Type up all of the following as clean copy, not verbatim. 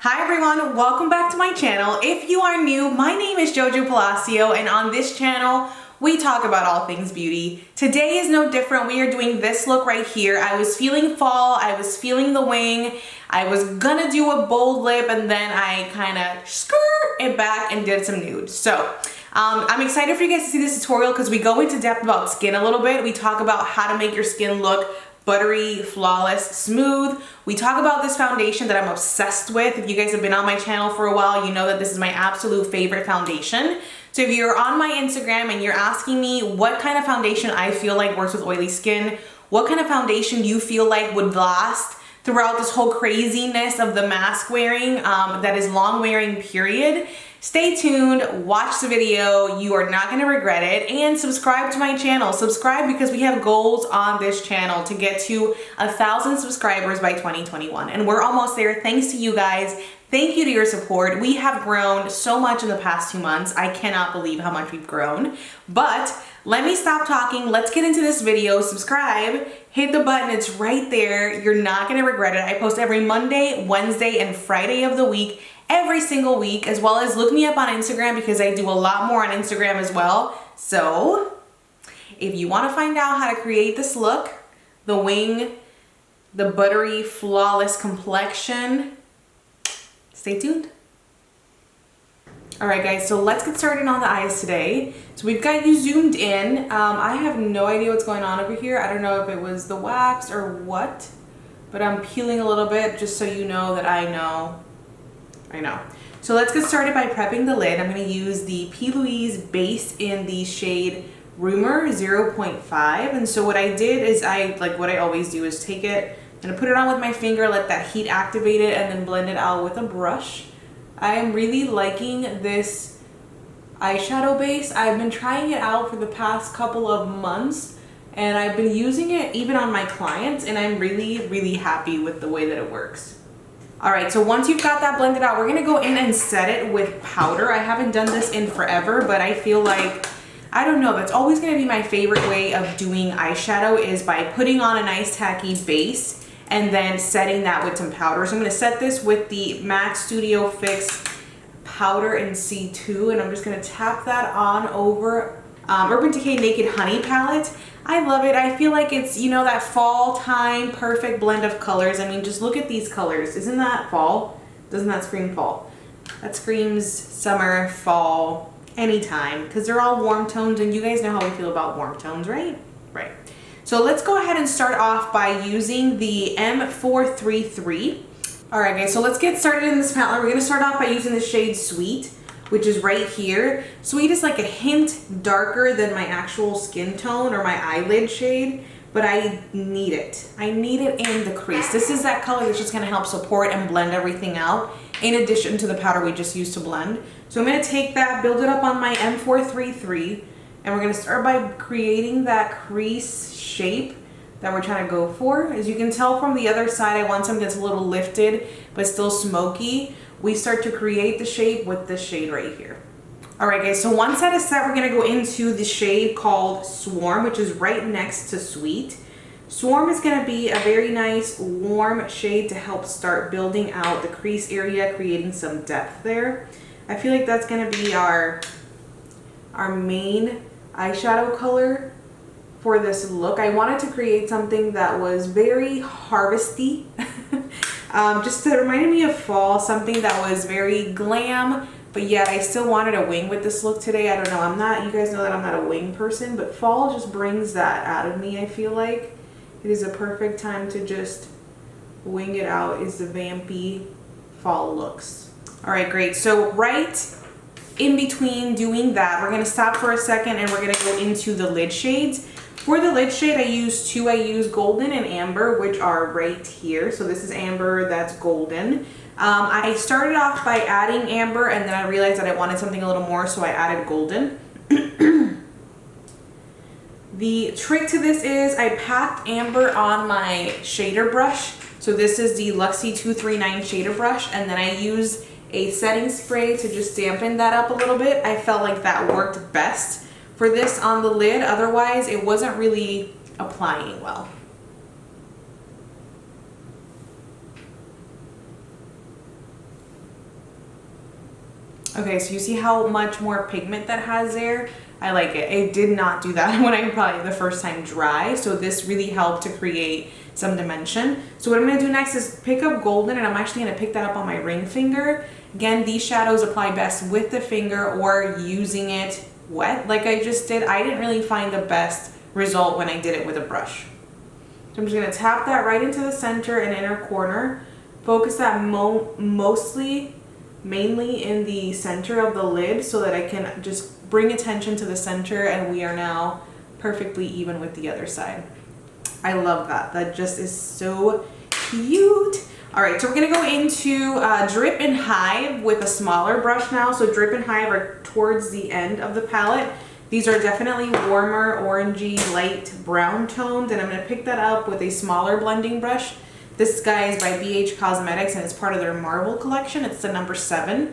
Hi everyone, welcome back to my channel. If you are new, my name is JoJo Palacio, and on this channel, we talk about all things beauty. Today is no different. We are doing this look right here. I was feeling fall, I was feeling the wing, I was gonna do a bold lip, and then I kind of skirt it back and did some nude. So, I'm excited for you guys to see this tutorial because we go into depth about skin a little bit. We talk about how to make your skin look buttery, flawless, smooth. We talk about this foundation that I'm obsessed with. If you guys have been on my channel for a while, you know that this is my absolute favorite foundation. So if you're on my Instagram and you're asking me what kind of foundation I feel like works with oily skin, what kind of foundation you feel like would last throughout this whole craziness of the mask wearing, that is long wearing period, stay tuned, watch the video, you are not gonna regret it, and subscribe to my channel. Subscribe because we have goals on this channel to get to 1,000 subscribers by 2021, and we're almost there thanks to you guys. Thank you to your support. We have grown so much in the past 2 months. I cannot believe how much we've grown, but let me stop talking. Let's get into this video. Subscribe, hit the button, it's right there. You're not gonna regret it. I post every Monday, Wednesday, and Friday of the week, every single week, as well as look me up on Instagram because I do a lot more on Instagram as well. So if you want to find out how to create this look, the wing, the buttery, flawless complexion, stay tuned. All right guys, so let's get started on the eyes today. So we've got you zoomed in. I have no idea what's going on over here. I don't know if it was the wax or what, but I'm peeling a little bit just so you know that I know. So let's get started by prepping the lid. I'm going to use the P. Louise base in the shade Rumor 0.5. And so what I did is what I always do is take it and put it on with my finger, let that heat activate it, and then blend it out with a brush. I am really liking this eyeshadow base. I've been trying it out for the past couple of months, and I've been using it even on my clients, and I'm really happy with the way that it works. All right, so once you've got that blended out, we're gonna go in and set it with powder. I haven't done this in forever, but I feel like, I don't know, that's always gonna be my favorite way of doing eyeshadow is by putting on a nice tacky base and then setting that with some powder. So I'm gonna set this with the MAC Studio Fix powder in C2, and I'm just gonna tap that on over Urban Decay Naked Honey palette. I love it. I feel like it's, you know, that fall time perfect blend of colors. I mean, just look at these colors. Isn't that fall? Doesn't that scream fall? That screams summer, fall, anytime, because they're all warm tones, and you guys know how we feel about warm tones, right? Right. So let's go ahead and start off by using the M433. All right, guys, so let's get started in this palette. We're going to start off by using the shade Sweet, which is right here. Sweet is like a hint darker than my actual skin tone or my eyelid shade, but I need it. I need it in the crease. This is that color that's just gonna help support and blend everything out in addition to the powder we just used to blend. So I'm gonna take that, build it up on my M433, and we're gonna start by creating that crease shape that we're trying to go for. As you can tell from the other side, I want something that's a little lifted but still smoky. We start to create the shape with this shade right here. All right guys, so once that is set, we're gonna go into the shade called Swarm, which is right next to Sweet. Swarm is gonna be a very nice warm shade to help start building out the crease area, creating some depth there. I feel like that's gonna be our main eyeshadow color for this look. I wanted to create something that was very harvesty. Just to remind me of fall, something that was very glam, but yet I still wanted a wing with this look today. I don't know, you guys know that I'm not a wing person, but fall just brings that out of me. I feel like it is a perfect time to just wing it out, is the vampy fall looks. All right, great. So right in between doing that, we're gonna stop for a second and we're gonna go into the lid shades. For the lid shade, I use two. I use Golden and Amber, which are right here. So this is Amber, that's Golden. I started off by adding Amber, and then I realized that I wanted something a little more, so I added Golden. The trick to this is I packed Amber on my shader brush. So this is the Luxie 239 shader brush, and then I use a setting spray to just dampen that up a little bit. I felt like that worked best for this on the lid, otherwise it wasn't really applying well. Okay, so you see how much more pigment that has there? I like it. It did not do that when I applied it the first time dry, so this really helped to create some dimension. So what I'm going to do next is pick up golden, and I'm actually going to pick that up on my ring finger. Again, these shadows apply best with the finger or using it wet like I just did. I didn't really find the best result when I did it with a brush. So I'm just going to tap that right into the center and inner corner. Focus that mainly in the center of the lid so that I can just bring attention to the center, and we are now perfectly even with the other side. I love that. That just is so cute. All right, so we're gonna go into Drip and Hive with a smaller brush now. So Drip and Hive are towards the end of the palette. These are definitely warmer, orangey, light brown toned, and I'm gonna pick that up with a smaller blending brush. This guy is by BH Cosmetics, and it's part of their Marvel collection. It's the number 7.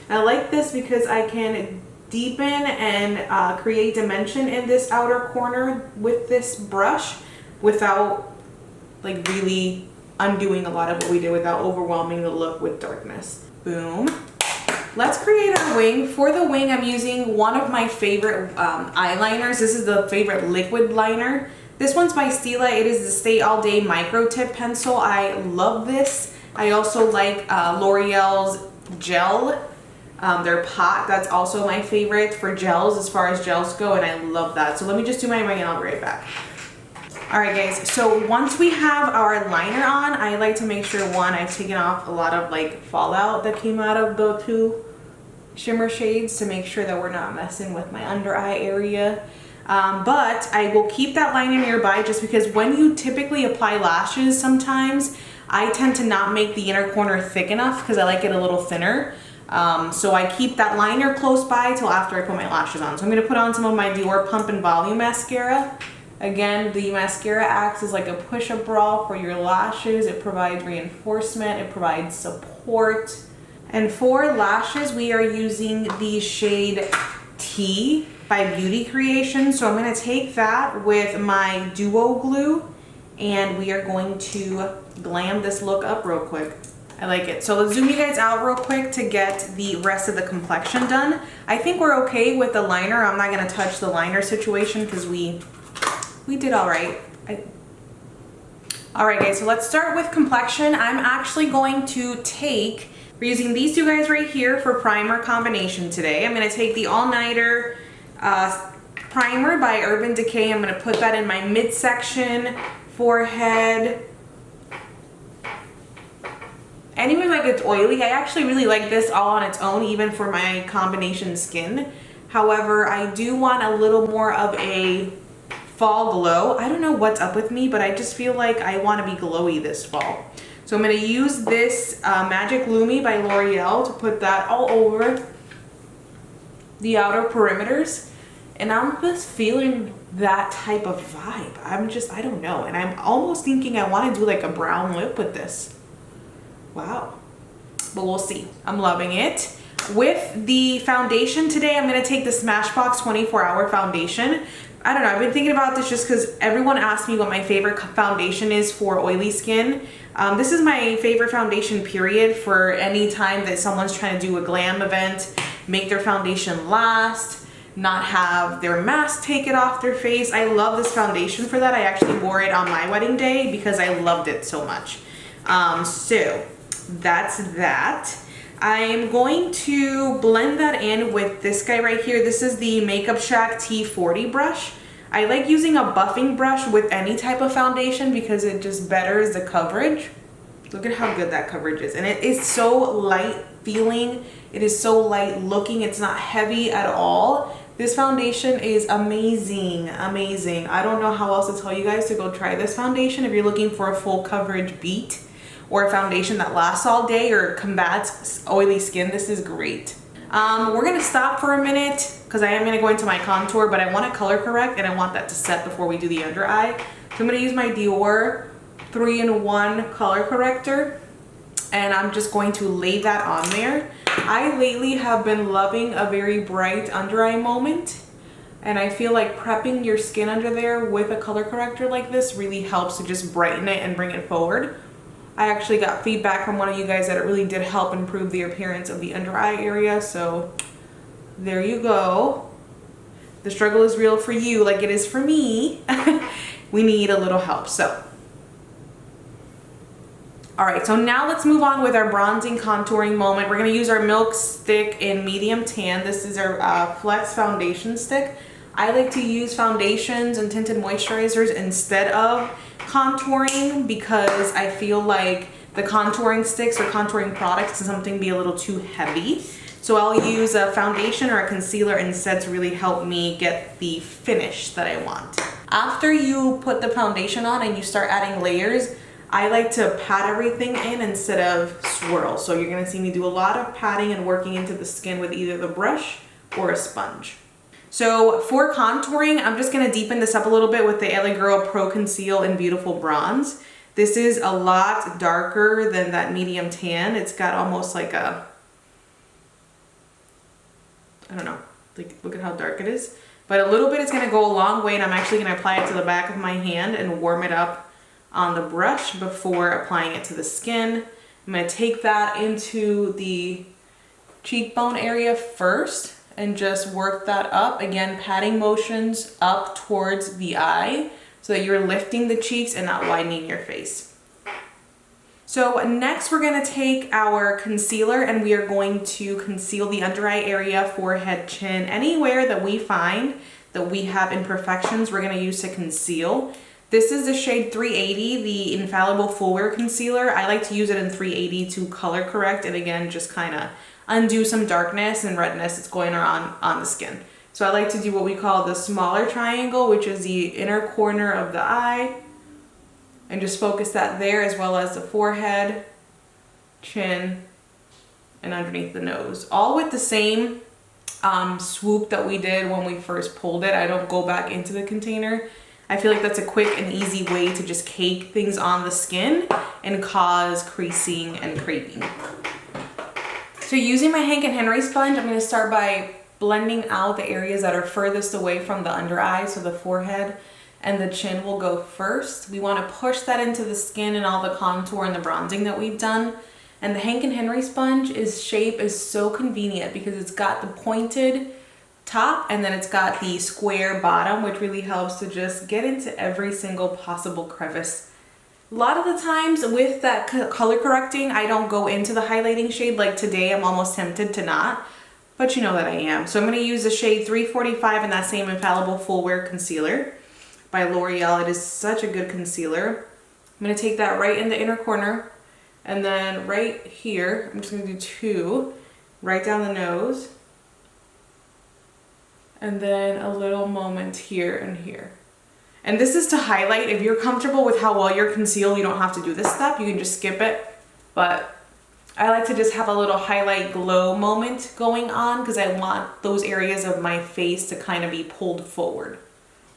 I like this because I can deepen and create dimension in this outer corner with this brush without like really undoing a lot of what we did, without overwhelming the look with darkness. Boom. Let's create our wing. For the wing, I'm using one of my favorite eyeliners. This is the favorite liquid liner. This one's by Stila. It is the Stay All Day Micro Tip Pencil. I love this. I also like L'Oreal's gel. Their pot, that's also my favorite for gels as far as gels go, and I love that. So let me just do my wing and I'll be right back. All right guys, so once we have our liner on, I like to make sure, one, I've taken off a lot of like fallout that came out of the 2 shimmer shades to make sure that we're not messing with my under eye area. But I will keep that liner nearby just because when you typically apply lashes sometimes, I tend to not make the inner corner thick enough because I like it a little thinner. So I keep that liner close by till after I put my lashes on. So I'm going to put on some of my Dior Pump and Volume mascara. Again, the mascara acts as like a push-up bra for your lashes. It provides reinforcement, it provides support. And for lashes, we are using the shade T by Beauty Creation. So I'm going to take that with my Duo Glue, and we are going to glam this look up real quick. I like it. So let's zoom you guys out real quick to get the rest of the complexion done. I think we're okay with the liner. I'm not going to touch the liner situation because we did all right. All right guys, so let's start with complexion. I'm actually going to take, we're using these 2 guys right here for primer combination today. I'm going to take the All Nighter primer by Urban Decay. I'm going to put that in my midsection, forehead. Anyway, like it's oily. I actually really like this all on its own, even for my combination skin. However, I do want a little more of a fall glow. I don't know what's up with me, but I just feel like I want to be glowy this fall. So I'm going to use this Magic Lumi by L'Oreal to put that all over the outer perimeters. And I'm just feeling that type of vibe. I don't know. And I'm almost thinking I want to do like a brown lip with this. Wow. But we'll see. I'm loving it. With the foundation today, I'm going to take the Smashbox 24-Hour Foundation. I don't know, I've been thinking about this just because everyone asked me what my favorite foundation is for oily skin. This is my favorite foundation period for any time that someone's trying to do a glam event, make their foundation last, not have their mask take it off their face. I love this foundation for that. I actually wore it on my wedding day because I loved it so much. So that's that. I'm going to blend that in with this guy right here. This is the Makeup Shack T40 brush. I like using a buffing brush with any type of foundation because it just betters the coverage. Look at how good that coverage is. And it is so light feeling. It is so light looking. It's not heavy at all. This foundation is amazing, amazing. I don't know how else to tell you guys to go try this foundation if you're looking for a full coverage beat, or a foundation that lasts all day or combats oily skin. This is great. We're gonna stop for a minute because I am gonna go into my contour, but I want to color correct and I want that to set before we do the under eye. So I'm gonna use my Dior 3-in-1 color corrector, and I'm just going to lay that on there. I lately have been loving a very bright under eye moment, and I feel like prepping your skin under there with a color corrector like this really helps to just brighten it and bring it forward. I actually got feedback from one of you guys that it really did help improve the appearance of the under eye area. So there you go. The struggle is real for you like it is for me. We need a little help. So, all right, so now let's move on with our bronzing contouring moment. We're gonna use our Milk Stick in medium tan. This is our Flex foundation stick. I like to use foundations and tinted moisturizers instead of contouring because I feel like the contouring sticks or contouring products can something be a little too heavy. So I'll use a foundation or a concealer instead to really help me get the finish that I want. After you put the foundation on and you start adding layers, I like to pat everything in instead of swirl. So you're gonna see me do a lot of patting and working into the skin with either the brush or a sponge. So for contouring, I'm just gonna deepen this up a little bit with the LA Girl Pro Conceal in Beautiful Bronze. This is a lot darker than that medium tan. It's got almost like a, I don't know, like look at how dark it is. But a little bit is gonna go a long way, and I'm actually gonna apply it to the back of my hand and warm it up on the brush before applying it to the skin. I'm gonna take that into the cheekbone area first and just work that up. Again, patting motions up towards the eye so that you're lifting the cheeks and not widening your face. So next we're gonna take our concealer and we are going to conceal the under eye area, forehead, chin, anywhere that we find that we have imperfections we're gonna use to conceal. This is the shade 380, the Infallible Full Wear Concealer. I like to use it in 380 to color correct and again, just kind of undo some darkness and redness that's going on the skin. So I like to do what we call the smaller triangle, which is the inner corner of the eye, and just focus that there as well as the forehead, chin, and underneath the nose. All with the same swoop that we did when we first pulled it. I don't go back into the container. I feel like that's a quick and easy way to just cake things on the skin and cause creasing and creping. So using my Hank & Henry sponge, I'm gonna start by blending out the areas that are furthest away from the under eye, so the forehead and the chin will go first. We wanna push that into the skin and all the contour and the bronzing that we've done. And the Hank & Henry sponge shape is so convenient because it's got the pointed top and then it's got the square bottom, which really helps to just get into every single possible crevice. A lot of the times with that color correcting, I don't go into the highlighting shade. Like today, I'm almost tempted to not, but you know that I am. So I'm gonna use the shade 345 in that same Infallible Full Wear Concealer by L'Oreal. It is such a good concealer. I'm gonna take that right in the inner corner and then right here, I'm just gonna do two, right down the nose. And then a little moment here and here. And this is to highlight. If you're comfortable with how well you're concealed, you don't have to do this step. You can just skip it. But I like to just have a little highlight glow moment going on because I want those areas of my face to kind of be pulled forward.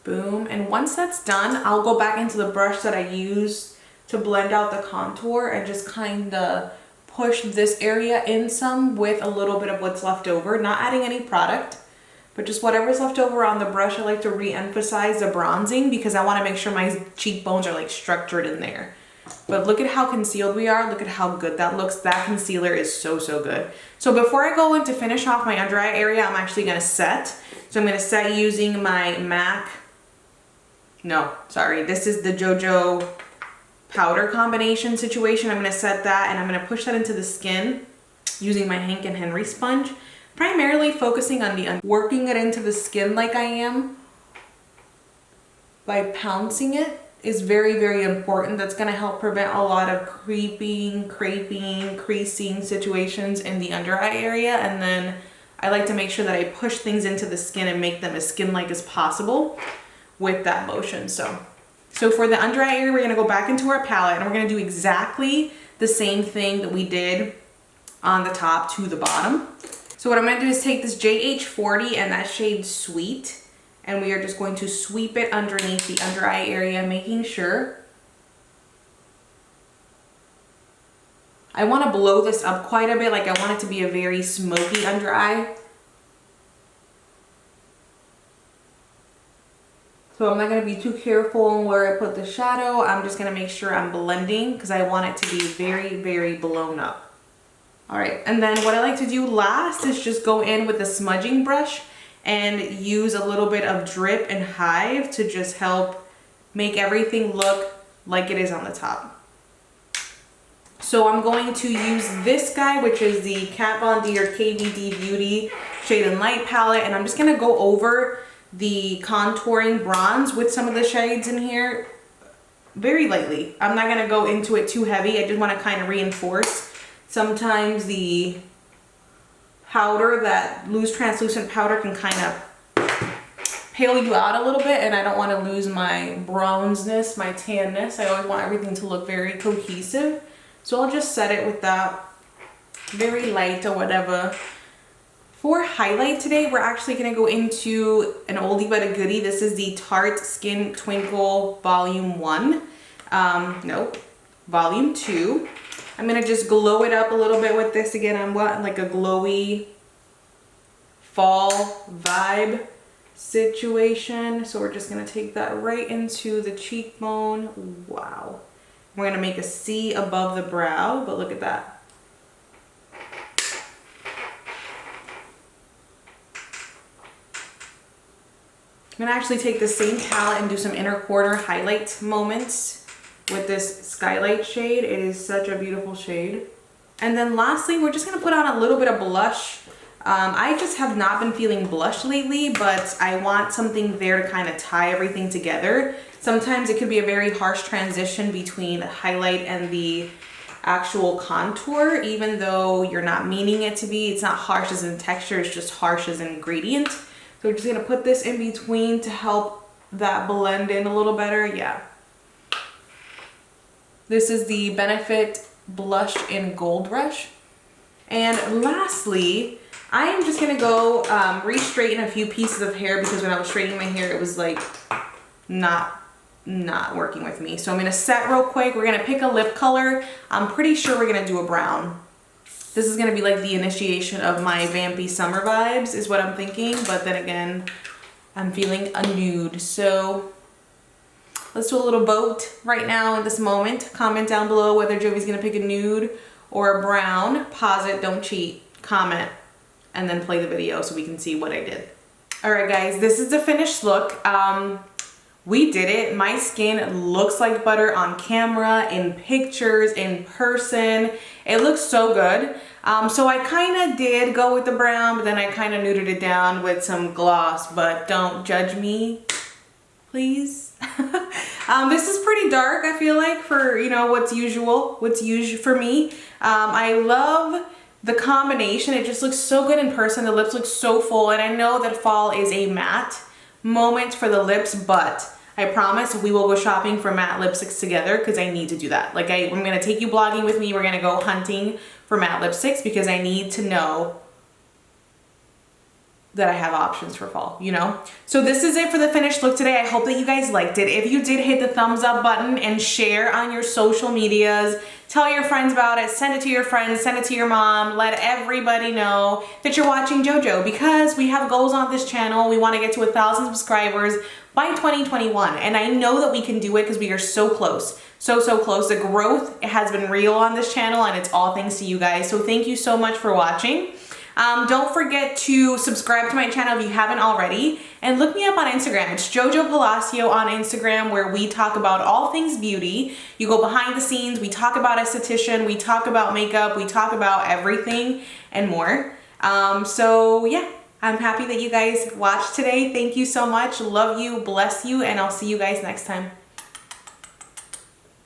Boom. And once that's done, I'll go back into the brush that I used to blend out the contour and just kind of push this area in some with a little bit of what's left over, not adding any product. But just whatever's left over on the brush, I like to re-emphasize the bronzing because I want to make sure my cheekbones are like structured in there. But look at how concealed we are. Look at how good that looks. That concealer is so, so good. So before I go in to finish off my under eye area, I'm actually going to set. So I'm going to set using my MAC. No, sorry. This is the JoJo powder combination situation. I'm going to set that and I'm going to push that into the skin using my Hank & Henry sponge. Primarily focusing on working it into the skin like I am by pouncing it is very, very important. That's going to help prevent a lot of creeping, creping, creasing situations in the under eye area. And then I like to make sure that I push things into the skin and make them as skin-like as possible with that motion. So for the under eye area, we're going to go back into our palette and we're going to do exactly the same thing that we did on the top to the bottom. So what I'm going to do is take this JH40 and that shade Sweet, and we are just going to sweep it underneath the under eye area, making sure. I want to blow this up quite a bit, like I want it to be a very smoky under eye. So So I'm not gonna be too careful on where I put the shadow. I'm just gonna make sure I'm blending because I want it to be very, very blown up. All right, and then what I like to do last is just go in with a smudging brush and use a little bit of drip and hive to just help make everything look like it is on the top. So I'm going to use this guy, which is the Kat Von D or KVD Beauty Shade and Light palette, and I'm just gonna go over the contouring bronze with some of the shades in here very lightly. I'm not gonna go into it too heavy. I just wanna kind of reinforce. Sometimes the powder, that loose translucent powder, can kind of pale you out a little bit, and I don't wanna lose my bronzeness, my tanness. I always want everything to look very cohesive. So I'll just set it with that very light or whatever. For highlight today, we're actually gonna go into an oldie but a goodie. This is the Tarte Skin Twinkle Volume 1. Nope, Volume 2. I'm gonna just glow it up a little bit with this. Again, I'm wanting like a glowy fall vibe situation. So we're just gonna take that right into the cheekbone. Wow. We're gonna make a C above the brow, but look at that. I'm gonna actually take the same palette and do some inner corner highlight moments with this Skylight shade. It is such a beautiful shade. And then lastly, we're just gonna put on a little bit of blush. I just have not been feeling blush lately, but I want something there to kind of tie everything together. Sometimes it could be a very harsh transition between the highlight and the actual contour, even though you're not meaning it to be. It's not harsh as in texture, it's just harsh as an ingredient. So we're just gonna put this in between to help that blend in a little better. Yeah. This is the Benefit Blush in Gold Rush. And lastly, I am just gonna go re-straighten a few pieces of hair because when I was straightening my hair, it was like not working with me. So I'm gonna set real quick. We're gonna pick a lip color. I'm pretty sure we're gonna do a brown. This is gonna be like the initiation of my vampy summer vibes is what I'm thinking, but then again, I'm feeling a nude. So let's do a little vote right now in this moment. Comment down below whether Jovi's gonna pick a nude or a brown. Pause it, don't cheat, comment, and then play the video so we can see what I did. All right guys, this is the finished look. We did it. My skin looks like butter on camera, in pictures, in person. It looks so good. So I kind of did go with the brown, but then I kind of nuded it down with some gloss, but don't judge me, please. This is pretty dark, I feel like, for, you know, what's usual for me. I love the combination. It just looks so good in person. The lips look so full, and I know that fall is a matte moment for the lips, but I promise we will go shopping for matte lipsticks together because I need to do that. Like I'm gonna take you blogging with me. We're gonna go hunting for matte lipsticks because I need to know that I have options for fall, you know? So this is it for the finished look today. I hope that you guys liked it. If you did, hit the thumbs up button and share on your social medias. Tell your friends about it, send it to your friends, send it to your mom, let everybody know that you're watching JoJo because we have goals on this channel. We wanna get to 1,000 subscribers by 2021. And I know that we can do it because we are so close, so close. The growth has been real on this channel and it's all thanks to you guys. So thank you so much for watching. Don't forget to subscribe to my channel if you haven't already, and look me up on Instagram. It's JoJo Palacio on Instagram, where we talk about all things beauty. You go behind the scenes, we talk about esthetician, we talk about makeup, we talk about everything and more. So yeah, I'm happy that you guys watched today. Thank you so much. Love you, bless you, and I'll see you guys next time.